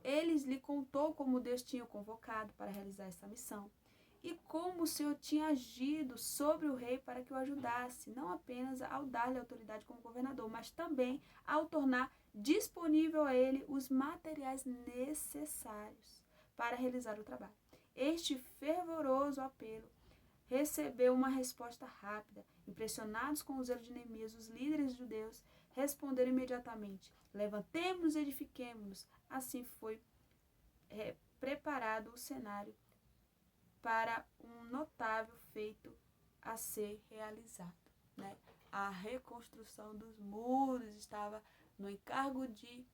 S1: Eles lhe contou como Deus tinha o convocado para realizar essa missão e como o Senhor tinha agido sobre o rei para que o ajudasse, não apenas ao dar-lhe autoridade como governador, mas também ao tornar disponível a ele os materiais necessários para realizar o trabalho. Este fervoroso apelo recebeu uma resposta rápida. Impressionados com o zelo de Neemias, os líderes judeus responderam imediatamente: levantemo-nos e edifiquemo-nos. Assim foi preparado o cenário para um notável feito a ser realizado, né? A reconstrução dos muros estava no encargo de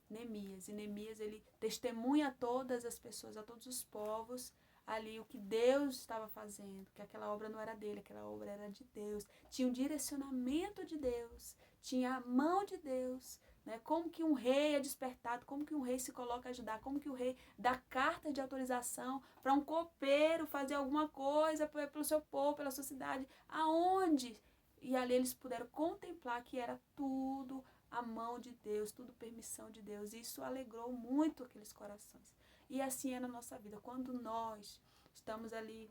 S1: Neemias. E Neemias, ele testemunha a todas as pessoas, a todos os povos, ali o que Deus estava fazendo, que aquela obra não era dele, aquela obra era de Deus. Tinha um direcionamento de Deus, tinha a mão de Deus, né? Como que um rei é despertado, como que um rei se coloca a ajudar, como que o rei dá carta de autorização para um copeiro fazer alguma coisa pelo seu povo, pela sua cidade, aonde? E ali eles puderam contemplar que era tudo a mão de Deus, tudo permissão de Deus. E isso alegrou muito aqueles corações. E assim é na nossa vida. Quando nós estamos ali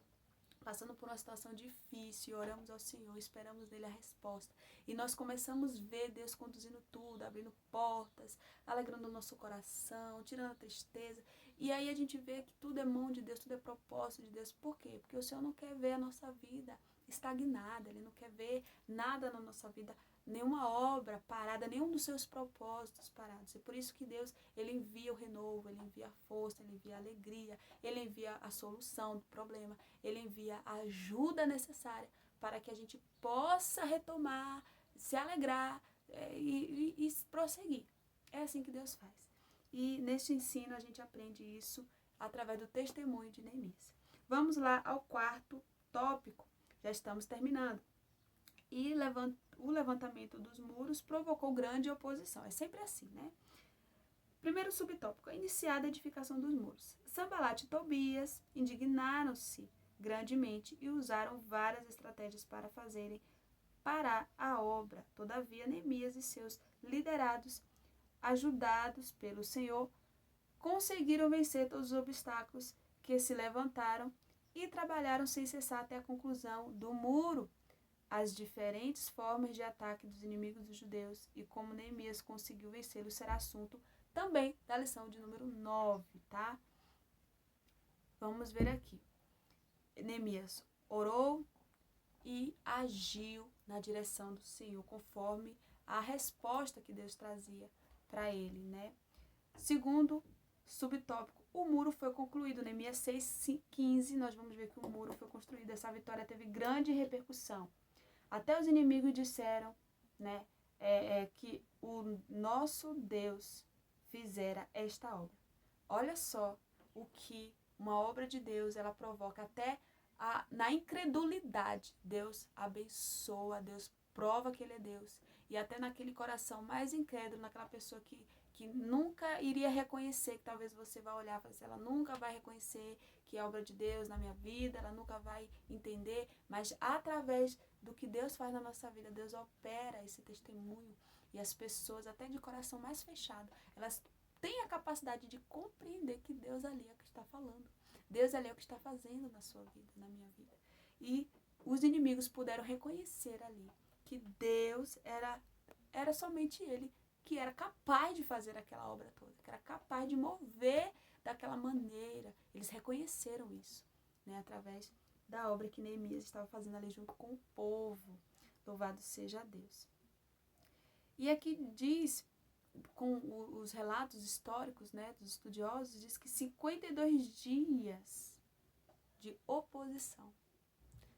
S1: passando por uma situação difícil, oramos ao Senhor, esperamos dele a resposta. E nós começamos a ver Deus conduzindo tudo, abrindo portas, alegrando o nosso coração, tirando a tristeza. E aí a gente vê que tudo é mão de Deus, tudo é propósito de Deus. Por quê? Porque o Senhor não quer ver a nossa vida estagnada, Ele não quer ver nada na nossa vida nenhuma obra parada, nenhum dos seus propósitos parados. É por isso que Deus, ele envia o renovo, ele envia a força, ele envia a alegria, ele envia a solução do problema, ele envia a ajuda necessária para que a gente possa retomar, se alegrar e prosseguir. É assim que Deus faz. E neste ensino a gente aprende isso através do testemunho de Neemias. Vamos lá ao quarto tópico. Já estamos terminando. E o levantamento dos muros provocou grande oposição. É sempre assim, né? Primeiro subtópico, iniciada a edificação dos muros. Sanbalat e Tobias indignaram-se grandemente e usaram várias estratégias para fazerem parar a obra. Todavia, Neemias e seus liderados, ajudados pelo Senhor, conseguiram vencer todos os obstáculos que se levantaram e trabalharam sem cessar até a conclusão do muro. As diferentes formas de ataque dos inimigos dos judeus e como Neemias conseguiu vencê-los será assunto também da lição de número 9, tá? Vamos ver aqui. Neemias orou e agiu na direção do Senhor, conforme a resposta que Deus trazia para ele, né? Segundo subtópico, o muro foi concluído. Neemias 6:15, nós vamos ver que o muro foi construído. Essa vitória teve grande repercussão. Até os inimigos disseram, né, que o nosso Deus fizera esta obra. Olha só o que uma obra de Deus ela provoca até na incredulidade. Deus abençoa, Deus prova que Ele é Deus. E até naquele coração mais incrédulo, naquela pessoa que nunca iria reconhecer, que talvez você vá olhar e falar assim, ela nunca vai reconhecer que é obra de Deus na minha vida, ela nunca vai entender, mas através do que Deus faz na nossa vida, Deus opera esse testemunho e as pessoas, até de coração mais fechado, elas têm a capacidade de compreender que Deus ali é o que está falando. Deus ali é o que está fazendo na sua vida, na minha vida. E os inimigos puderam reconhecer ali que Deus era somente Ele que era capaz de fazer aquela obra toda, que era capaz de mover daquela maneira. Eles reconheceram isso, né, através da obra que Neemias estava fazendo ali junto com o povo. Louvado seja Deus. E aqui diz, com os relatos históricos, né, dos estudiosos, diz que 52 dias de oposição,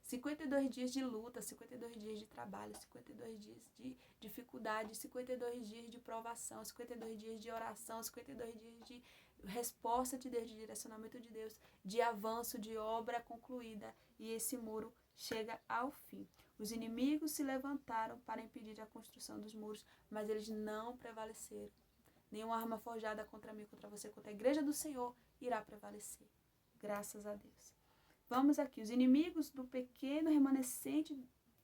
S1: 52 dias de luta, 52 dias de trabalho, 52 dias de dificuldade, 52 dias de provação, 52 dias de oração, 52 dias de resposta de Deus, de direcionamento de Deus, de avanço, de obra concluída. E esse muro chega ao fim. Os inimigos se levantaram para impedir a construção dos muros, mas eles não prevaleceram. Nenhuma arma forjada contra mim, contra você, contra a igreja do Senhor irá prevalecer. Graças a Deus. Vamos aqui. Os inimigos do pequeno remanescente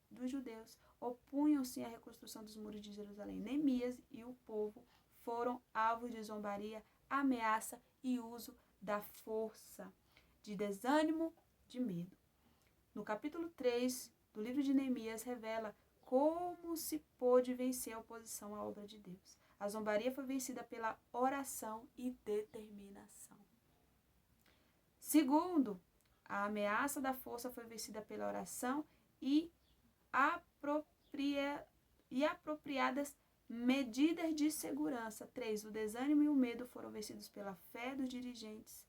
S1: dos judeus opunham-se à reconstrução dos muros de Jerusalém. Neemias e o povo foram alvos de zombaria, ameaça e uso da força, de desânimo, de medo. No capítulo 3 do livro de Neemias revela como se pôde vencer a oposição à obra de Deus. A zombaria foi vencida pela oração e determinação. Segundo, a ameaça da força foi vencida pela oração e apropriadas medidas de segurança. 3. O desânimo e o medo foram vencidos pela fé dos dirigentes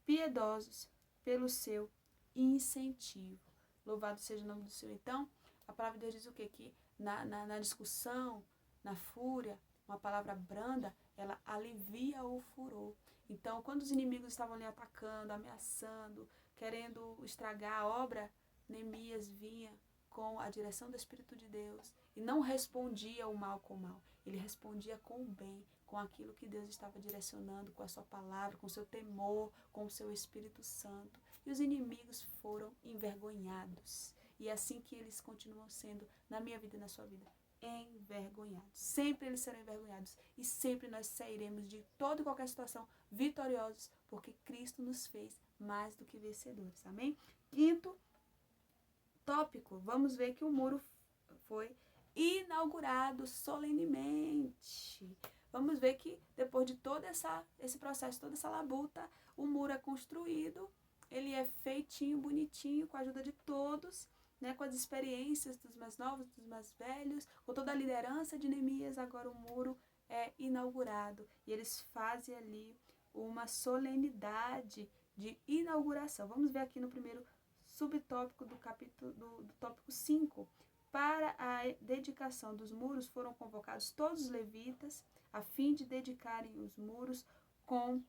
S1: piedosos, pelo seu incentivo. Louvado seja o nome do Senhor. Então, a palavra de Deus diz o quê? Que na discussão, na fúria, uma palavra branda, ela alivia o furor. Então, quando os inimigos estavam ali atacando, ameaçando, querendo estragar a obra, Neemias vinha com a direção do Espírito de Deus e não respondia o mal com o mal. Ele respondia com o bem, com aquilo que Deus estava direcionando, com a sua palavra, com o seu temor, com o seu Espírito Santo. E os inimigos foram envergonhados. E é assim que eles continuam sendo na minha vida e na sua vida. Envergonhados. Sempre eles serão envergonhados. E sempre nós sairemos de toda e qualquer situação vitoriosos, porque Cristo nos fez mais do que vencedores. Amém? Quinto tópico. Vamos ver que o muro foi inaugurado solenemente. Vamos ver que depois de todo esse processo, toda essa labuta, o muro é construído. Ele é feitinho, bonitinho, com a ajuda de todos. né, com as experiências dos mais novos, dos mais velhos, com toda a liderança de Neemias, agora o muro é inaugurado. E eles fazem ali uma solenidade de inauguração. Vamos ver aqui no primeiro subtópico do capítulo do tópico 5. Para a dedicação dos muros foram convocados todos os levitas, a fim de dedicarem os muros com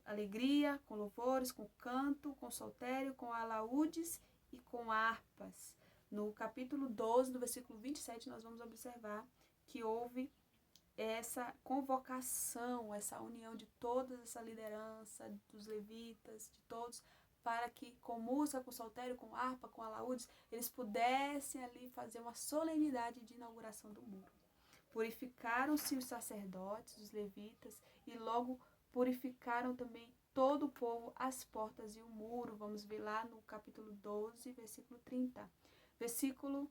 S1: alegria, com louvores, com canto, com saltério, com alaúdes e com harpas. No capítulo 12, do versículo 27, nós vamos observar que houve essa convocação, essa união de toda essa liderança, dos levitas, de todos, para que com música, com saltério, com harpa, com alaúdes, eles pudessem ali fazer uma solenidade de inauguração do muro. Purificaram-se os sacerdotes, os levitas, e logo purificaram também todo o povo, as portas e o muro. Vamos ver lá no capítulo 12, versículo 30. Versículo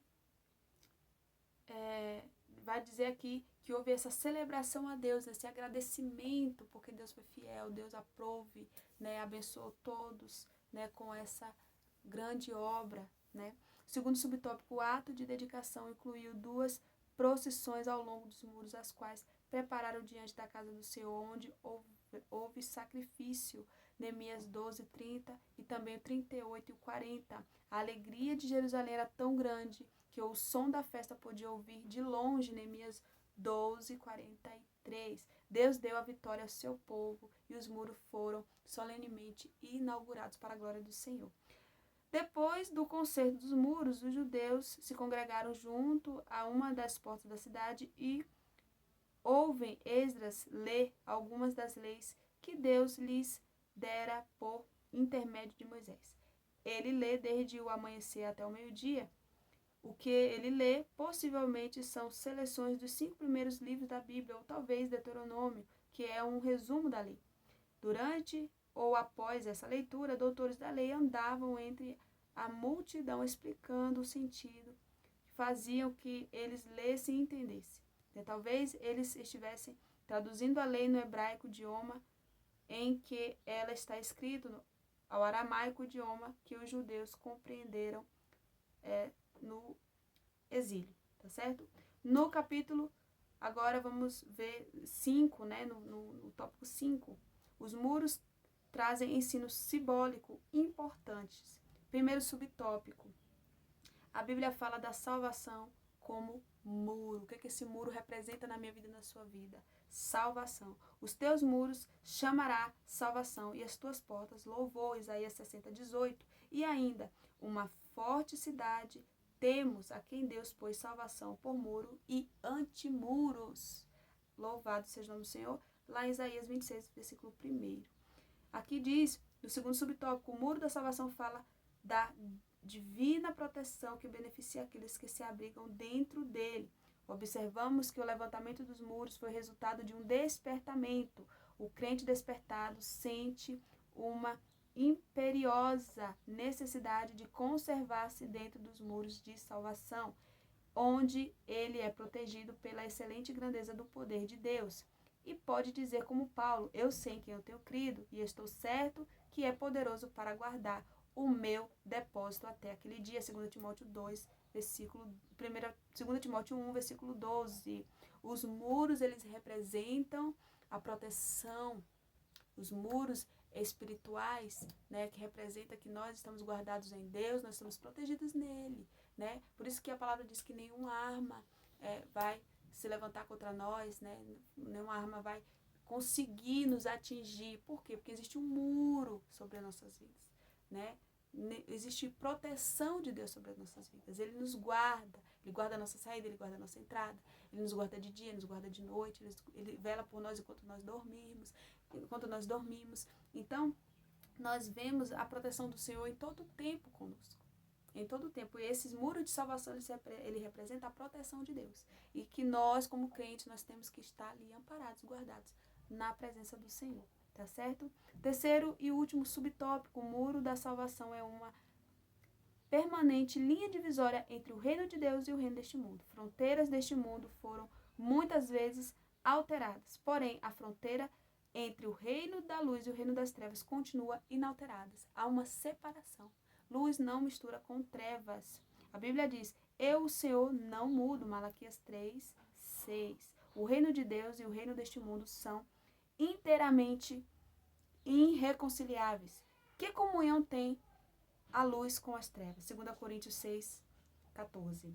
S1: vai dizer aqui que houve essa celebração a Deus, esse agradecimento, porque Deus foi fiel, Deus aprove, né, abençoou todos, né, com essa grande obra, né. Segundo subtópico, o ato de dedicação incluiu 2 procissões ao longo dos muros, as quais prepararam diante da casa do Senhor, onde houve sacrifício. Neemias 12, 30 e também o 38 e o 40. A alegria de Jerusalém era tão grande que o som da festa podia ouvir de longe. Neemias 12, 43. Deus deu a vitória ao seu povo e os muros foram solenemente inaugurados para a glória do Senhor. Depois do conserto dos muros, os judeus se congregaram junto a uma das portas da cidade e ouvem Esdras ler algumas das leis que Deus lhes dera por intermédio de Moisés. Ele lê desde o amanhecer até o meio-dia. O que ele lê possivelmente são seleções dos 5 primeiros livros da Bíblia, ou talvez Deuteronômio, que é um resumo da lei. Durante ou após essa leitura, doutores da lei andavam entre a multidão explicando o sentido, faziam que eles lessem e entendessem. Talvez eles estivessem traduzindo a lei no hebraico, idioma em que ela está escrita, ao aramaico, idioma que os judeus compreenderam no exílio, tá certo? No capítulo, agora vamos ver 5, né, no tópico 5, os muros trazem ensino simbólico importantes. Primeiro subtópico, a Bíblia fala da salvação como muro. O que esse muro representa na minha vida e na sua vida? Salvação. Os teus muros chamará salvação e as tuas portas louvor, Isaías 60, 18. E ainda, uma forte cidade, temos a quem Deus pôs salvação por muro e antimuros. Louvado seja o nome do Senhor, lá em Isaías 26, versículo 1. Aqui diz, no segundo subtópico, o muro da salvação fala da divina proteção que beneficia aqueles que se abrigam dentro dele. Observamos que o levantamento dos muros foi resultado de um despertamento. O crente despertado sente uma imperiosa necessidade de conservar-se dentro dos muros de salvação, onde ele é protegido pela excelente grandeza do poder de Deus. E pode dizer como Paulo, eu sei em quem eu tenho crido e estou certo que é poderoso para guardar o meu depósito até aquele dia. 2 Timóteo 2, versículo 2 Timóteo 1, versículo 12. Os muros, eles representam a proteção. Os muros espirituais, né, que representa que nós estamos guardados em Deus, nós estamos protegidos nele, né? Por isso que a palavra diz que nenhuma arma vai se levantar contra nós, né? Nenhuma arma vai conseguir nos atingir. Por quê? Porque existe um muro sobre as nossas vidas, né? Existe proteção de Deus sobre as nossas vidas. Ele nos guarda. Ele guarda a nossa saída, ele guarda a nossa entrada. Ele nos guarda de dia, ele nos guarda de noite. Ele vela por nós enquanto nós dormimos. Então, nós vemos a proteção do Senhor em todo o tempo conosco. Em todo o tempo. E esses muros de salvação, ele representa a proteção de Deus. E que nós, como crentes, nós temos que estar ali amparados, guardados na presença do Senhor. Tá certo? Terceiro e último subtópico, o muro da salvação é uma permanente linha divisória entre o reino de Deus e o reino deste mundo. Fronteiras deste mundo foram muitas vezes alteradas, porém a fronteira entre o reino da luz e o reino das trevas continua inalterada. Há uma separação. Luz não mistura com trevas. A Bíblia diz, eu, o Senhor, não mudo. Malaquias 3:6. O reino de Deus e o reino deste mundo são inteiramente irreconciliáveis. Que comunhão tem a luz com as trevas? 2 Coríntios 6:14.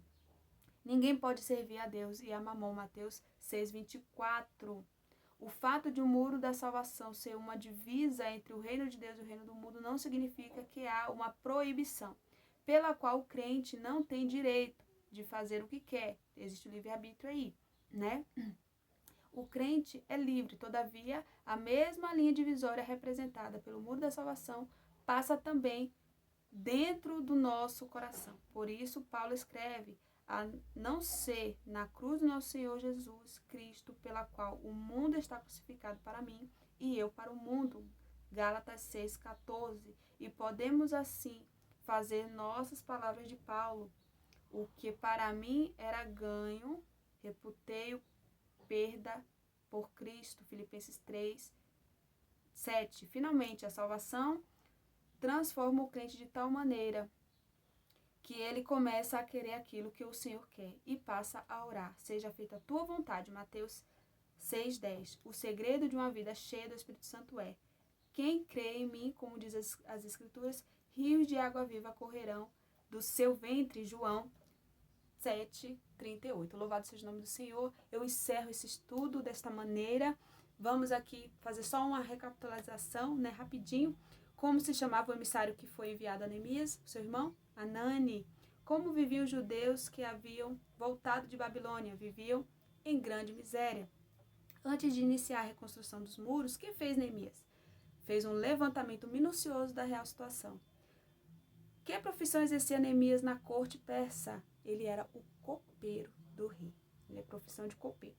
S1: Ninguém pode servir a Deus e a Mamon. Mateus 6:24. O fato de um muro da salvação ser uma divisa entre o reino de Deus e o reino do mundo não significa que há uma proibição, pela qual o crente não tem direito de fazer o que quer. Existe o livre-arbítrio aí, né? O crente é livre, todavia, a mesma linha divisória representada pelo muro da salvação passa também dentro do nosso coração. Por isso, Paulo escreve, a não ser na cruz do nosso Senhor Jesus Cristo, pela qual o mundo está crucificado para mim e eu para o mundo. Gálatas 6:14. E podemos assim fazer nossas palavras de Paulo. O que para mim era ganho, reputei-o perda por Cristo. Filipenses 3:7. Finalmente, a salvação transforma o crente de tal maneira que ele começa a querer aquilo que o Senhor quer e passa a orar. Seja feita a tua vontade. Mateus 6:10. O segredo de uma vida cheia do Espírito Santo é: quem crê em mim, como diz as Escrituras, rios de água viva correrão do seu ventre. João 7:38. Louvado seja o nome do Senhor. Eu encerro esse estudo desta maneira. Vamos aqui fazer só uma recapitulação, né, rapidinho. Como se chamava o emissário que foi enviado a Neemias, seu irmão? Anani. Como viviam os judeus que haviam voltado de Babilônia? Viviam em grande miséria. Antes de iniciar a reconstrução dos muros, o que fez Neemias? Fez um levantamento minucioso da real situação. Que profissão exercia Neemias na corte persa? Ele era o copeiro do rei. Ele é profissão de copeiro.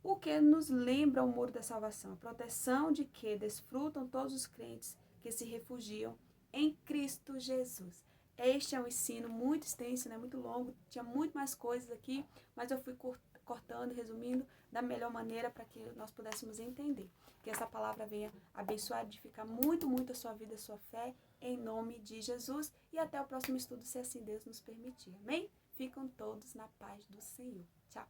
S1: O que nos lembra o muro da salvação? A proteção de que desfrutam todos os crentes que se refugiam em Cristo Jesus. Este é um ensino muito extenso, né? Muito longo, tinha muito mais coisas aqui, mas eu fui cortando, resumindo da melhor maneira para que nós pudéssemos entender. Que essa palavra venha abençoar, edificar muito, muito a sua vida, a sua fé, em nome de Jesus. E até o próximo estudo, se assim Deus nos permitir. Amém? Ficam todos na paz do Senhor. Tchau!